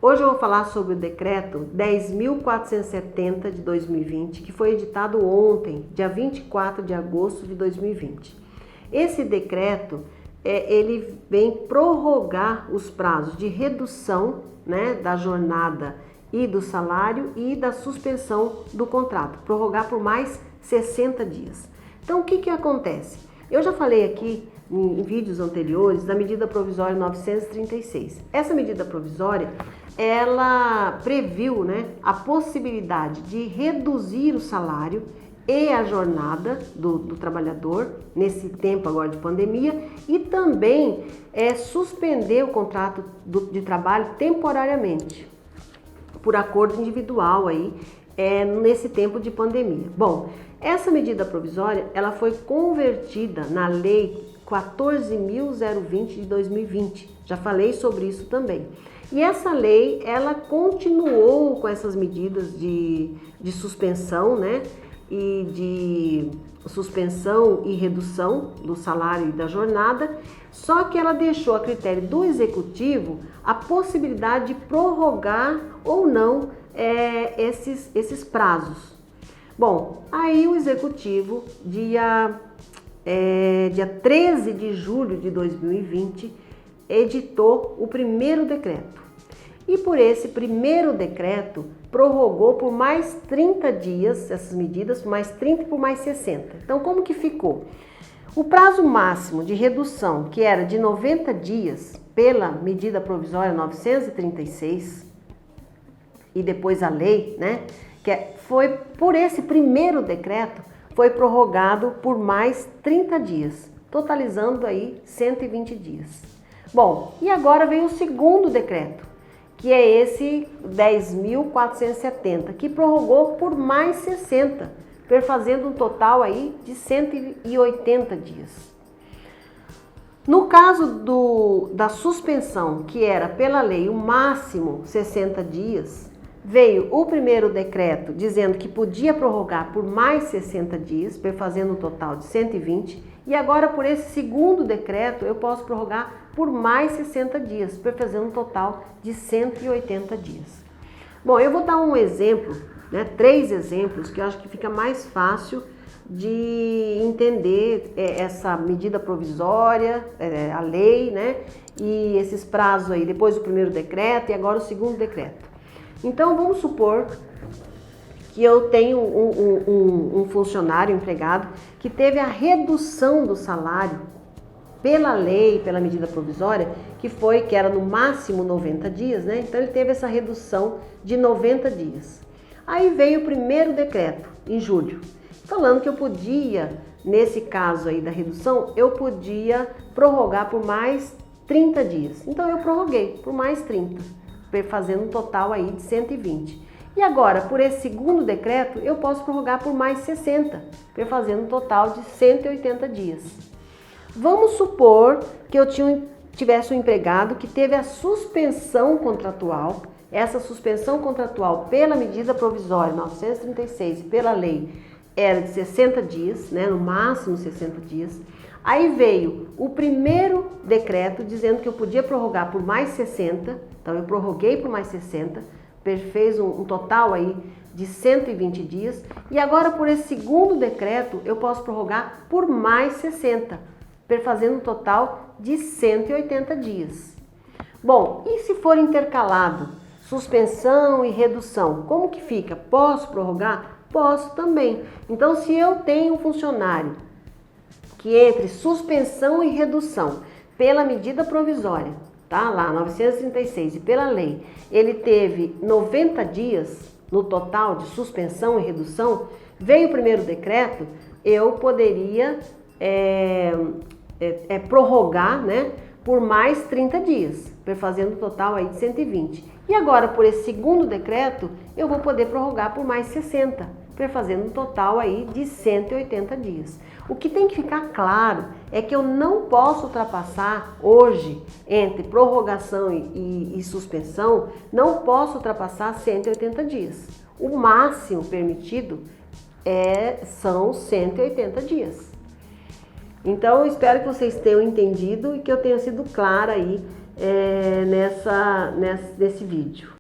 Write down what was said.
Hoje eu vou falar sobre o decreto 10.470 de 2020, que foi editado ontem, dia 24 de agosto de 2020. Esse decreto, ele vem prorrogar os prazos de redução, né, da jornada e do salário e da suspensão do contrato, prorrogar por mais 60 dias. Então, o que acontece? Eu já falei aqui em vídeos anteriores da medida provisória 936. Essa medida provisória, ela previu, né, a possibilidade de reduzir o salário e a jornada do trabalhador nesse tempo agora de pandemia e também suspender o contrato de trabalho temporariamente, por acordo individual aí, nesse tempo de pandemia. Bom, essa medida provisória, ela foi convertida na lei 14.020 de 2020. Já falei sobre isso também. E essa lei, ela continuou com essas medidas de suspensão, né? E de suspensão e redução do salário e da jornada, só que ela deixou a critério do executivo a possibilidade de prorrogar ou não esses prazos. Bom, aí o executivo, dia 13 de julho de 2020, editou o primeiro decreto. E por esse primeiro decreto, prorrogou por mais 30 dias essas medidas, por mais 30 e por mais 60. Então, como que ficou? O prazo máximo de redução, que era de 90 dias pela medida provisória 936, e depois a lei, né, foi por esse primeiro decreto, foi prorrogado por mais 30 dias, totalizando aí 120 dias. Bom, e agora vem o segundo decreto, que é esse 10.470, que prorrogou por mais 60, fazendo um total aí de 180 dias. No caso da suspensão, que era pela lei o máximo 60 dias, veio o primeiro decreto dizendo que podia prorrogar por mais 60 dias, fazendo um total de 120, e agora por esse segundo decreto eu posso prorrogar por mais 60 dias, fazendo um total de 180 dias. Bom, eu vou dar um exemplo, né, 3 exemplos que eu acho que fica mais fácil de entender essa medida provisória, a lei, né, e esses prazos aí, depois do primeiro decreto e agora o segundo decreto. Então, vamos supor que eu tenho um funcionário, empregado, que teve a redução do salário pela lei, pela medida provisória, que era no máximo 90 dias, né? Então, ele teve essa redução de 90 dias. Aí veio o primeiro decreto, em julho, falando que eu podia, nesse caso aí da redução, eu podia prorrogar por mais 30 dias. Então, eu prorroguei por mais 30, fazendo um total aí de 120. E agora, por esse segundo decreto, eu posso prorrogar por mais 60, fazendo um total de 180 dias. Vamos supor que eu tivesse um empregado que teve a suspensão contratual. Essa suspensão contratual pela medida provisória 936 e pela lei era de 60 dias, né, no máximo 60 dias. Aí veio o primeiro decreto dizendo que eu podia prorrogar por mais 60, então eu prorroguei por mais 60, fez um total aí de 120 dias, e agora por esse segundo decreto eu posso prorrogar por mais 60, fazendo um total de 180 dias. Bom, e se for intercalado suspensão e redução, como que fica? Posso prorrogar? Posso também. Então, se eu tenho um funcionário que entre suspensão e redução pela medida provisória, tá lá, 936, e pela lei, ele teve 90 dias no total de suspensão e redução, veio o primeiro decreto, eu poderia prorrogar, né, por mais 30 dias, fazendo um total aí de 120. E agora, por esse segundo decreto, eu vou poder prorrogar por mais 60, fazendo um total aí de 180 dias. O que tem que ficar claro é que eu não posso ultrapassar hoje, entre prorrogação e suspensão, não posso ultrapassar 180 dias. O máximo permitido são 180 dias. Então, eu espero que vocês tenham entendido e que eu tenha sido clara aí nesse vídeo.